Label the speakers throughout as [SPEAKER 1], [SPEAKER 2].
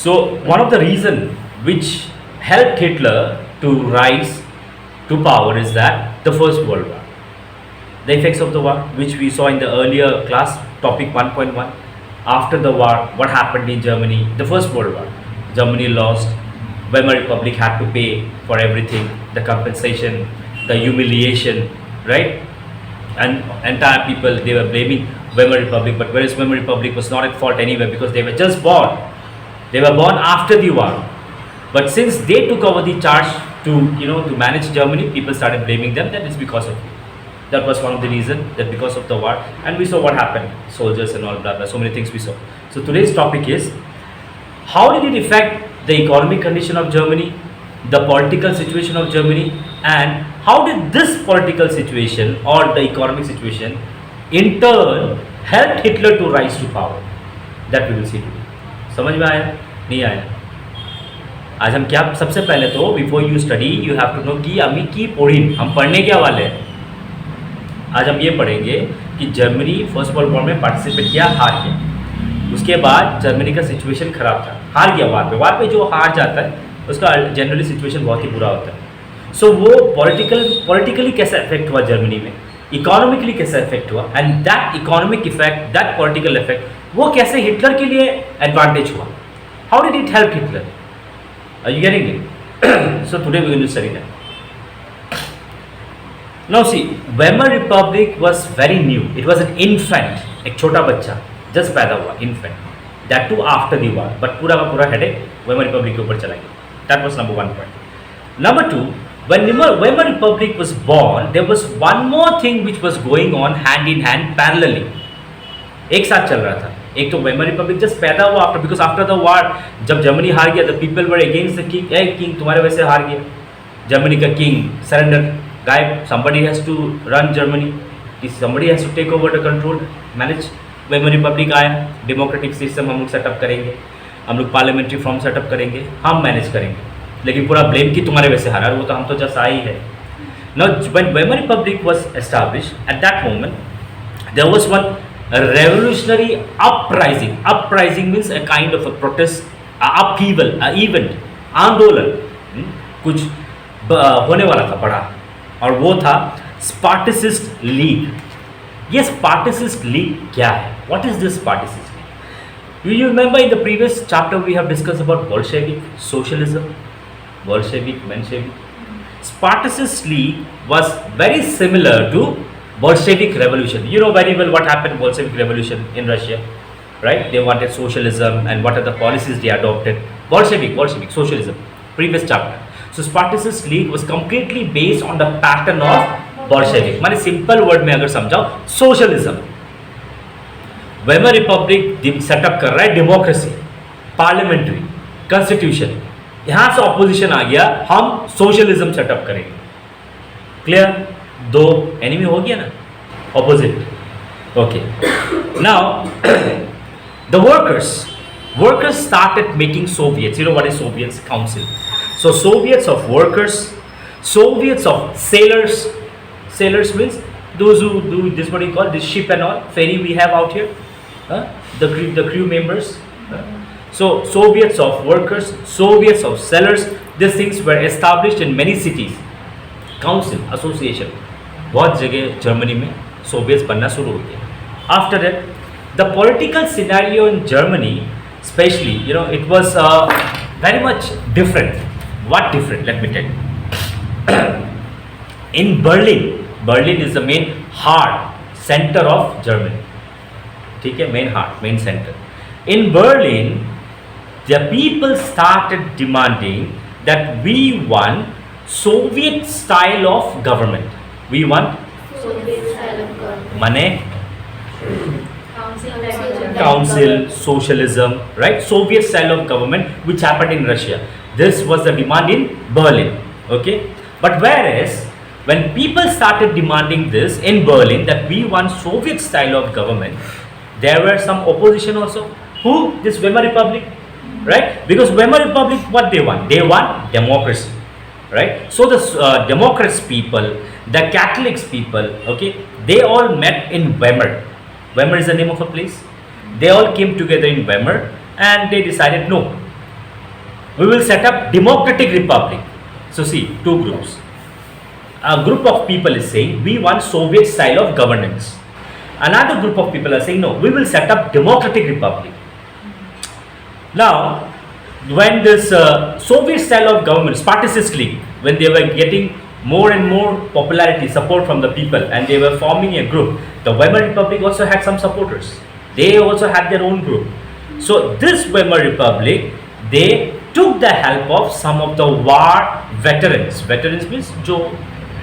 [SPEAKER 1] So one of the reason which helped Hitler to rise to power is that the First World War, the effects of the war, which we saw in the earlier class topic 1.1. After the war, what happened in Germany? The First World War, Germany lost. Weimar Republic had to pay for everything, the compensation, the humiliation, right? And entire people, they were blaming Weimar Republic, but whereas Weimar Republic was not at fault anywhere because they were just born. They were born after the war. But since they took over the charge to manage Germany, people started blaming them that it's because of you. That was one of the reasons, that because of the war. And we saw what happened, soldiers and all, blah blah, so many things we saw. So today's topic is, how did it affect the economic condition of Germany, the political situation of Germany, and how did this political situation or the economic situation in turn helped Hitler to rise to power? That we will see today. समझ में आया? नहीं आया? आज हम क्या, सबसे पहले तो before you study you have to know कि हमें की पढ़ी, हम पढ़ने क्या वाले हैं. आज हम ये पढ़ेंगे कि जर्मनी फर्स्ट वर्ल्ड वॉर में पार्टिसिपेट किया, हार गया. उसके बाद जर्मनी का सिचुएशन खराब था, हार गया वार पे जो हार जाता है उसका जनरली सिचुएशन बहुत ही बुरा होता है. सो वो पॉलिटिकली कैसा इफेक्ट हुआ जर्मनी में, इकोनॉमिकली कैसा इफेक्ट हुआ, and that economic effect, that political effect, वो कैसे हिटलर के लिए एडवांटेज हुआ. How did it help Hitler? Are you getting it? So today we will study that. Now see, Weimar Republic was very new. It was an infant, एक छोटा बच्चा just पैदा हुआ, infant. That too after the war. But पूरा का पूरा headache Weimar Republic के ऊपर चला गया. That was number one point. Number two, when Weimar Republic was born, there was one more thing which was going on hand in hand parallelly. एक साथ चल रहा था. एक तो Weimar Republic just पैदा हुआ after, because after the war जब जर्मनी हार गया, the people were against the king. hey king, तुम्हारे वजह से हार गया. जर्मनी का king surrender. Guy, somebody has to run Germany. Somebody has to take over the control, manage. Weimar Republic आया, डेमोक्रेटिक सिस्टम हम लोग सेटअप करेंगे, हम लोग पार्लियामेंट्री फॉर्म सेटअप करेंगे, हम मैनेज करेंगे. लेकिन पूरा ब्लेम की तुम्हारे वजह से हारा, वो तो हम तो जस्ट आई है. Now when Weimar Republic was established, at that moment there was one revolutionary uprising. Uprising means a kind of a protest, upheaval, event, आंदोलन, कुछ होने वाला था बड़ा, और वो था स्पार्टिसिस्ट लीग. ये स्पार्टिसिस्ट लीग क्या है? What is this Spartacist League? You remember in the previous chapter we have discuss about Bolshevik socialism, Bolshevik Menshevik. Spartacist League was very similar to Bolshevik revolution. You know very well what happened Bolshevik revolution in Russia, right? They wanted socialism, and what are the policies they adopted? Bolshevik socialism, previous chapter. So Spartacist League was completely based on the pattern of Bolshevik. माने simple word में अगर समझाओ, socialism. Weimar Republic setup कर रहा है democracy, parliamentary, constitution. यहां से opposition आ गया, हम सोशलिज्म सेटअप करेंगे. क्लियर? दो एनिमी हो गया ना, opposite. Okay, now the workers started making Soviets. You know what is Soviets? Council. So Soviets of workers, Soviets of sailors. Sailors means those who do this, what you call this ship and all, ferry we have out here, the crew members. So Soviets of workers, Soviets of sailors, these things were established in many cities. Council, association, बहुत जगह Germany में Soviets बनना शुरू हो गया. After that, the political scenario in Germany, especially, it was very much different. What different? Let me tell you. In Berlin is the main heart center of Germany. ठीक है, main heart, main center. In Berlin, the people started demanding that we want Soviet style of government. We want
[SPEAKER 2] Soviet style of government.
[SPEAKER 1] Money. Council, socialism, right? Soviet style of government, which happened in Russia. This was the demand in Berlin. Okay, but whereas when people started demanding this in Berlin, that we want Soviet style of government, there were some opposition also. Who? This Weimar Republic, right? Because Weimar Republic, what they want? They want democracy, right? So the Democrats people, the Catholics people, okay, they all met in Weimar. Weimar is the name of a place. They all came together in Weimar and they decided, no, we will set up democratic republic. So see, two groups. A group of people is saying we want Soviet style of governance. Another group of people are saying no, we will set up democratic republic. Now, when this Soviet style of government, Spartacist League, when they were getting more and more popularity, support from the people, and they were forming a group, the Weimar Republic also had some supporters. They also had their own group. So this Weimar Republic, they took the help of some of the war veterans. Veterans means जो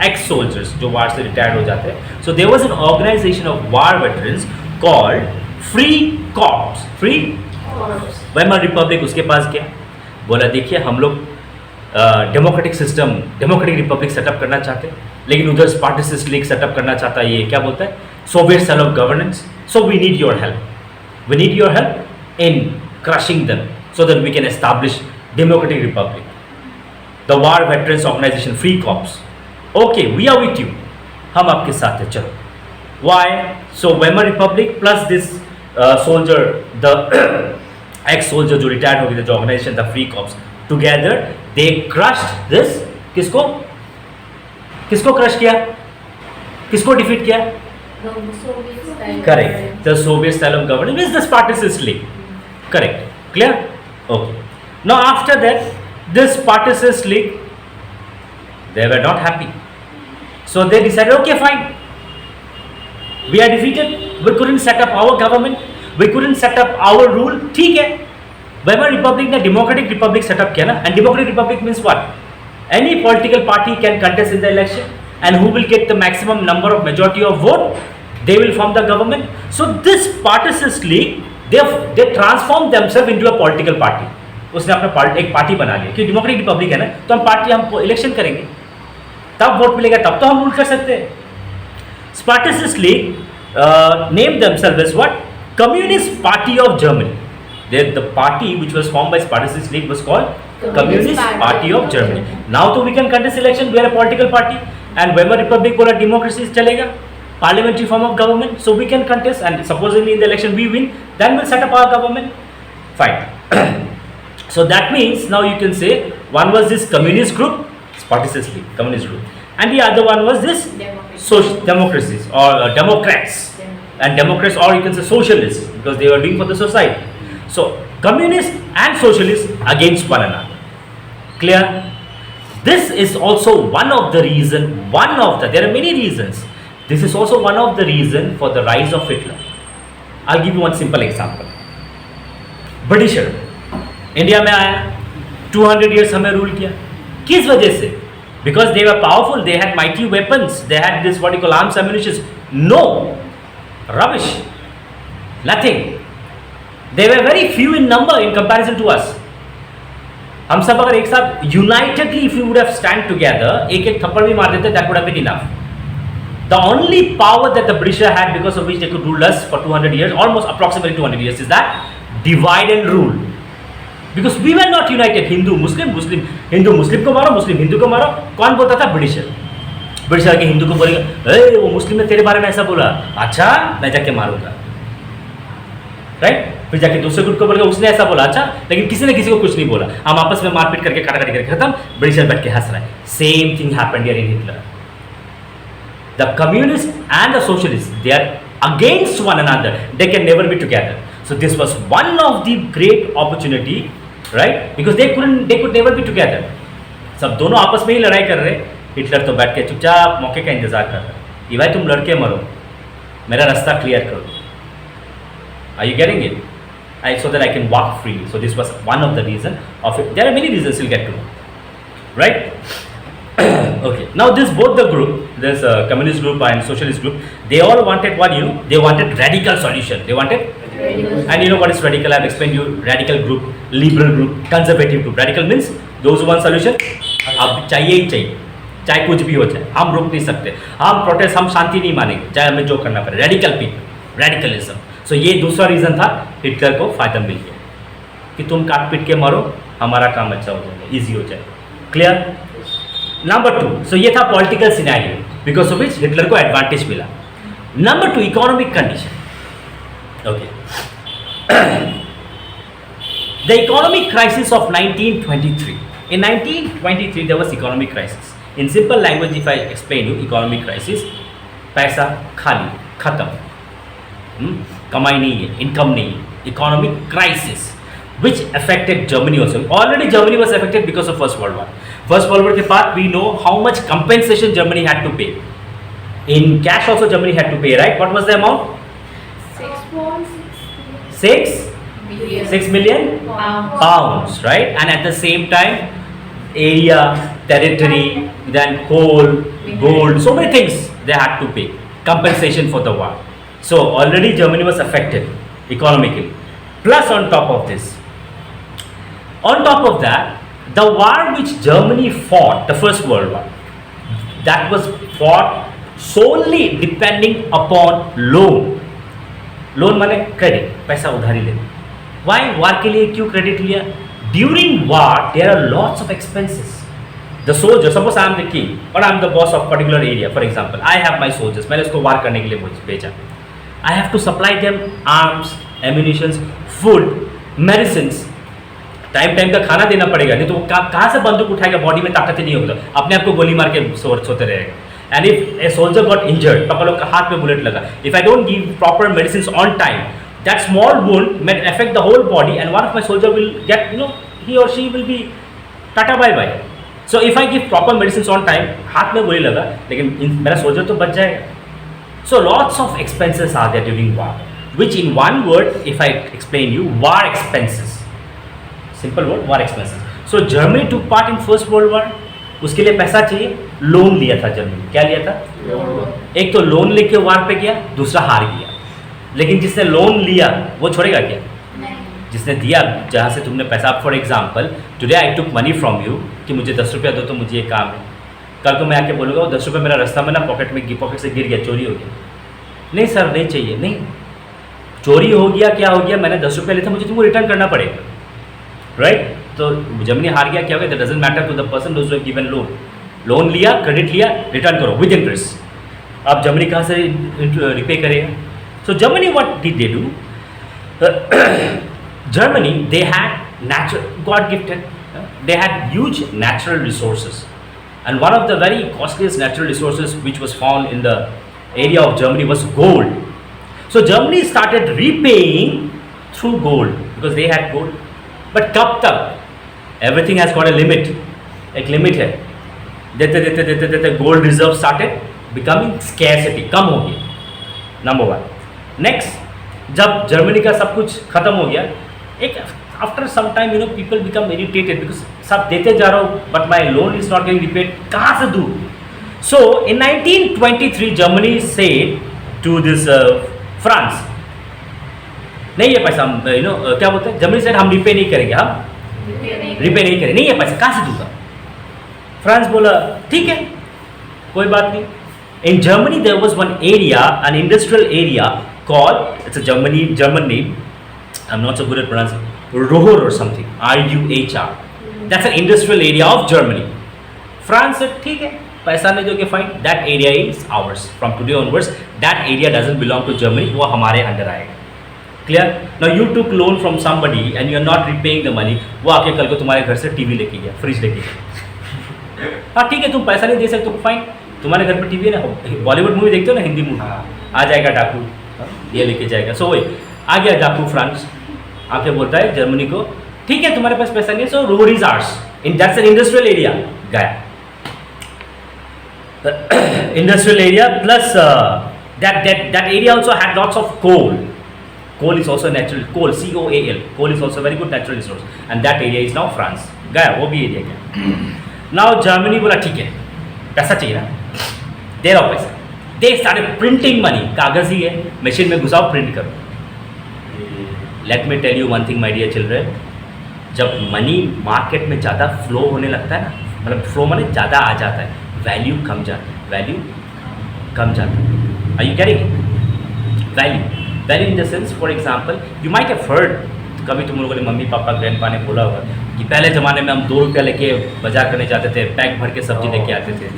[SPEAKER 1] ex-soldiers, जो war से retired हो जाते हैं. So there was an organization of war veterans called Free Corps. Free Weimar Republic उसके पास गया, बोला देखिए हम लोग democratic system, democratic republic setup करना चाहते हैं, लेकिन उधर स्पार्टिसिस्ट लीग सेटअप करना चाहता है, ये क्या बोलता है, Soviet style of governance. So we need your help, we need your help in crushing them so that we can establish democratic republic. The war veterans organisation free corps, okay we are with you, हम आपके साथ हैं, चलो. Why? So Weimar republic plus this soldier, the ex soldier जो retired हो गए थे, जो ऑर्गेनाइजेशन था free corps, together they crushed this. किसको किसको क्रश किया, किसको डिफीट किया? Correct, the Soviet style of governance is the Spartacist League. Correct, clear? Okay. Now after that this Spartacist League, they were not happy, so they decided okay fine, we are defeated, we couldn't set up our government, we couldn't set up our rule. ठीक है, Weimar republic ने democratic republic setup किया ना. And democratic republic means what? Any political party can contest in the election and who will get the maximum number of majority of vote, they will form the government. So this Spartacist League they transform themself into a political party. उसने अपना एक party बना लिया कि democratic Republic है ना, तो हम पार्टी, हम इलेक्शन करेंगे, तब वोट मिलेगा, तब तो हम रूल कर सकते हैं. Spartacist League name themself as what? Communist Party of Germany. The party which was formed by Spartacist League was called Communist Party of Germany. Now तो we can contest election, we are a political party, and Weimar Republic बोला democracy चलेगा, parliamentary form of government, so we can contest, and supposedly in the election we win, then we'll set up our government. Fine. So that means now you can say one was this communist group, Spartacist League, communist group, and the other one was this social democracies or Democrats. And Democrats, or you can say socialists, because they were doing for the society. So communists and socialists against one another. Clear? This is also one of the reason, there are many reasons. This is also one of the reason for the rise of Hitler. I'll give you one simple example. Britisher India में आया, 200 years हमें rule किया. किस वजह से? Because they were powerful, they had mighty weapons, they had this what you call arms ammunition. No. Rubbish, nothing. They were very few in number in comparison to us. हम सब अगर एक साथ unitedly if we would have stand together, एक एक थप्पड़ भी मार देते, that would have been enough. The only power that the British had, because of which they could rule us for 200 years, almost approximately 200 years, is that divide and rule. Because we were not united. Hindu, Muslim, Muslim, Hindu, Muslim को मारो, Muslim, Hindu को मारो. कौन बोलता था? Britisher. British आके हिंदू को बोलेगा, ए वो मुस्लिम ने तेरे बारे में ऐसा बोला, अच्छा मैं जाके मारूंगा, राइट? फिर जाके दूसरे ग्रुप को बोलेगा, उसने ऐसा बोला, अच्छा, लेकिन किसी ने किसी को कुछ नहीं बोला, हम आपस में मारपीट करके काटाकाटी करके खत्म. ब्रिटिशर बैठ के हंस रहा है. Same thing happened here in Hitler. The communist and the socialist, they are against one another, they can never be together. So this was one of the great opportunity, right? Because they could never be together. सब दोनों आपस में ही लड़ाई कर रहे. Hitler तो बैठ के चुपचाप मौके का इंतजार कर रहा है कि भाई तुम लड़के मरो, मेरा रास्ता क्लियर करो. Are you getting it? I so that I can walk free. So this was one of the reason of it. There are many reasons will get to know, right? Okay, now this both the group, this communist group and socialist group, they all wanted what, you know, they wanted radical solution. They wanted radical. And you know what is radical? I have explained you. Radical group, liberal group, conservative group. Radical means those who want solution, अब चाहिए ही चाहिए, चाहे कुछ भी हो जाए, हम रोक नहीं सकते, हम प्रोटेस्ट, हम शांति नहीं मानेंगे, चाहे हमें जो करना पड़े. Radical people, radicalism. सो ये दूसरा रीज़न था, हिटलर को फायदा मिल गया कि तुम काट पीट के मारो, हमारा काम अच्छा हो जाएगा, ईजी हो जाएगा. क्लियर? नंबर 2, सो ये था political scenario, because of which Hitler को एडवांटेज मिला. Number 2, economic condition. Okay, The economic crisis of 1923. In 1923 there was economic crisis. In simple language, if I explain you economic crisis, पैसा खाली खत्म, कमाई नहीं है, इनकम नहीं है, economic crisis which affected Germany also. Already Germany was affected because of First World War. First World War के बाद we know how much compensation Germany had to pay. In cash also Germany had to pay, right? What was the amount? 6 million pounds, right? And at the same time, area, territory, then coal, gold, so many things they had to pay compensation for the war. So already Germany was affected economically. Plus on top of this, on top of that, the war which Germany fought, the First World War, that was fought solely depending upon loan. Loan माने credit, पैसा उधारी लेना. Why? वार के लिए क्यों credit लिया? During war there are lots of expenses. The soldier, suppose I am the king or I am the boss of particular area, for example, I have my soldiers, मैंने उसको वार करने के लिए भेजा. I have to supply them arms, ammunitions, food, medicines. Time का खाना देना पड़ेगा, नहीं तो वो कहाँ से बंदूक उठाएगा, बॉडी में ताकत ही नहीं होगा, अपने आप को गोली मार के सोते रहेगा. And if a soldier got injured, पापा लोग का हाथ में बुलेट लगा, if I don't give proper medicines on time, that small wound may affect the whole body and one of my soldier will get, he or she will be tata bye bye. So if I give proper medicines on time, हाथ में गोली लगा, लेकिन मेरा soldier तो बच जाएगा. So lots of expenses are there during war, which in one word, if I explain you, war expenses. Simple word, war expenses. So Germany took part in First World War. उसके लिए पैसा चाहिए, loan लिया था Germany. क्या लिया था? एक तो लोन लेके वार पे गया, दूसरा हार गया. लेकिन जिसने लोन लिया वो छोड़ेगा क्या? जिसने दिया, जहाँ से तुमने पैसा, for example today I took money from you कि मुझे 10 रुपया दो तो मुझे ये काम है. कल को मैं आके बोलूँगा वो 10 रुपये मेरा रास्ता में ना पॉकेट से गिर गया, चोरी हो गया. नहीं सर नहीं चाहिए. नहीं, चोरी हो गया, क्या हो गया, मैंने 10 रुपये लिए थे, मुझे तुमको रिटर्न करना पड़ेगा, राइट? तो जर्मनी हार गया, क्या हो गया? That doesn't matter to the person those who have given loan. Loan लिया, क्रेडिट लिया, रिटर्न करो विद इंटरेस्ट. अब जर्मनी कहाँ से रिपे करेगा? So Germany what did they do? Germany they had natural, God gifted, they had huge natural resources, and one of the very costliest natural resources which was found in the area of Germany was gold. So Germany started repaying through gold because they had gold. But कब तक? Everything has got a limit. एक limit है. देते देते देते देते gold reserve started becoming scarcity, कम हो गया. Number one. नेक्स्ट, जब जर्मनी का सब कुछ खत्म हो गया, एक after some time people become irritated because सब देते जा रहा हूँ but my loan is not getting repaid, कहाँ से दूँ? So in 1923 Germany said to this France, नहीं ये पैसा हम क्या बोलते हैं, जर्मनी सेड हम रिपे नहीं करेंगे, हम रिपे नहीं करेंगे, नहीं ये पैसा कहाँ से दूंगा? फ्रांस बोला ठीक है कोई बात नहीं. In Germany there was one area, an industrial area called, it's a German name, I'm not so good at pronouncing, Ruhr or something, RUHR. That's an industrial area of Germany. France said ठीक है पैसा नहीं दोगे fine, that area is ours from today onwards. That area doesn't belong to Germany, वो हमारे under आएगा. Clear? Now you took loan from somebody and you are not repaying the money. वो आके कल को तुम्हारे घर से टीवी लेके गया, फ्रिज लेके गया. हाँ ठीक है तुम पैसा नहीं दे सकते तो फाइन, तुम्हारे घर पर टीवी है ना, बॉलीवुड मूवी देखते हो ना, हिंदी मूवी, आ जाएगा डाकू, ये लेके जाएगा. सो वही आ गया डाकू फ्रांस, आके बोलता है जर्मनी को ठीक है तुम्हारे पास पैसा नहीं है, so Ruhr is ours, in that's an industrial area. गया industrial area, plus that area also had lots of coal. Coal is also natural, coal, COAL, coal is also very good natural resource, and that area is now France. गया वो भी area गया. Now Germany बोला ठीक है पैसा चाहिए ना, दे रहा हूँ पैसा. They started printing money, कागज ही है, मशीन में घुसाओ प्रिंट करो. Let me tell you one thing my dear children, जब मनी मार्केट में ज़्यादा फ्लो होने लगता है ना, मतलब फ्लो माने ज़्यादा आ जाता है, वैल्यू कम जाता है, वैल्यू कम जाता है. Are you getting? Value in the sense, for example you might have heard, कभी तुम लोगों ने मम्मी पापा ग्रैंडपा ने बोला होगा कि पहले ज़माने में हम 2 रुपया लेके बाजार करने जाते थे, पैक भर के सब्जी लेके आते थे.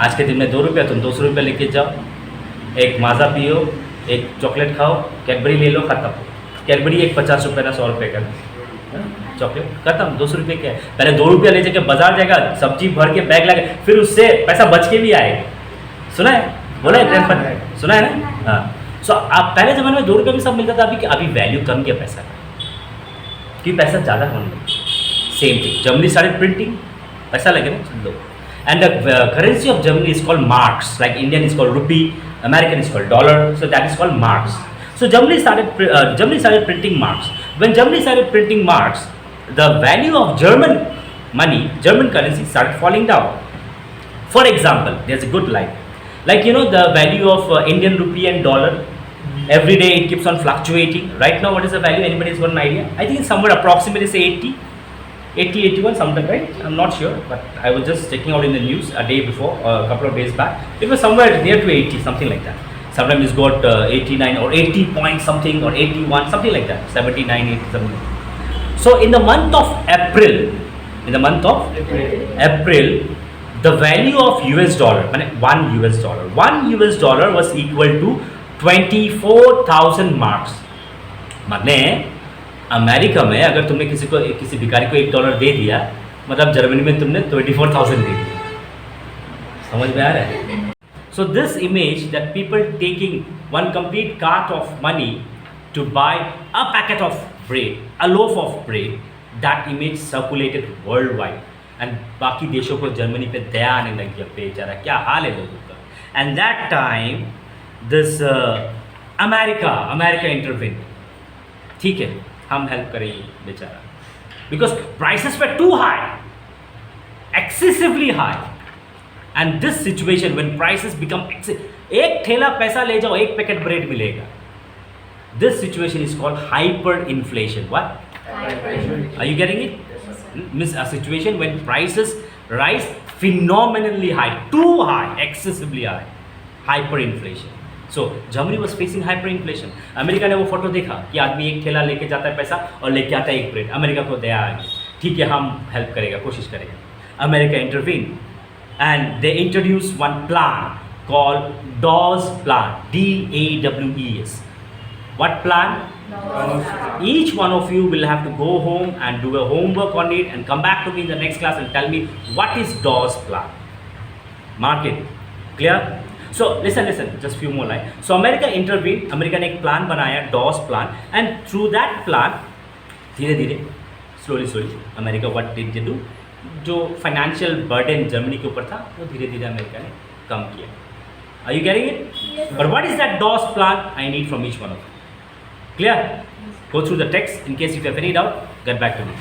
[SPEAKER 1] आज के दिन में 2 रुपया, तुम 200 रुपया लेके जाओ, एक माज़ा पियो, एक चॉकलेट खाओ, कैडबरी ले लो, ख़त्म. कैडबरी एक 50 रुपये ना 100 रुपये का. चॉकलेट खत्म, 200 रुपये के। पहले 2 रुपया ले जाके बाजार जाएगा, सब्जी भर के बैग लगा, फिर उससे पैसा बच के भी आएगा। सुना है, बोला है ग्रैंडफादर, सुना है ना? हाँ। सो आप पहले ज़माने में 2 रुपये में सब मिलता था, अभी वैल्यू कम किया पैसा का, क्योंकि पैसा ज़्यादा होने लगा। Same thing, Germany started printing, पैसा लगे ना लो। And the currency of Germany is called marks, like Indian is called rupee, American is called dollar, so that is called marks. So Germany started printing marks. When Germany started printing marks, the value of German money, German currency started falling down. For example, there's a good line, like the value of Indian rupee and dollar. Every day it keeps on fluctuating. Right now, what is the value? Anybody's got an idea? I think it's somewhere approximately say 80, 81 something, right? I'm not sure, but I was just checking out in the news a day before, a couple of days back. It was somewhere near to 80, something like that. Sometimes it's got 89 or 80 point something or 81, something like that. 79, 80 something. So in the month of April, the value of US dollar, one US dollar was equal to 24,000 marks. माने America में अगर तुमने किसी भिखारी को $1 दे दिया, मतलब Germany में तुमने 24,000 दे दिया। समझ में आ रहा है? So this image that people taking one complete cart of money to buy a packet of bread, a loaf of bread, that image circulated worldwide. And बाकी देशों को जर्मनी पे दया आने लग गया, बेचारा क्या हाल है लोगों का। And that time this America intervened. ठीक है, हम हेल्प करेंगे बेचारा, because prices were too high, excessively high. And this situation when prices become एक ठेला पैसा ले जाओ, एक पैकेट ब्रेड मिलेगा। This situation is called hyper inflation. What are you getting it? Means a situation when prices rise phenomenally high, too high, excessively high, hyperinflation. So Germany was facing hyperinflation. America ने वो photo देखा कि आदमी एक ठेला लेके जाता है पैसा और लेके आता है एक ब्रेड। अमेरिका को दया आ गई, ठीक है हम हेल्प करेगा, कोशिश करेगा। America intervened and they introduced one plan called DAWES plan, DAWES. What plan? Each one of you will have to go home and do a homework on it and come back to me in the next class and tell me what is DAWES plan. Mark it. Clear? So listen, just few more lines. So America intervened. America ने एक plan बनाया, DAWES plan, and through that plan, धीरे धीरे, slowly, America what did they do? जो financial burden Germany के ऊपर था, वो धीरे धीरे अमेरिका ने कम किया। Are you getting it? Yes. But what is that DAWES plan? I need from each one of you. Clear? Go through the text. In case if you have any doubt, get back to me.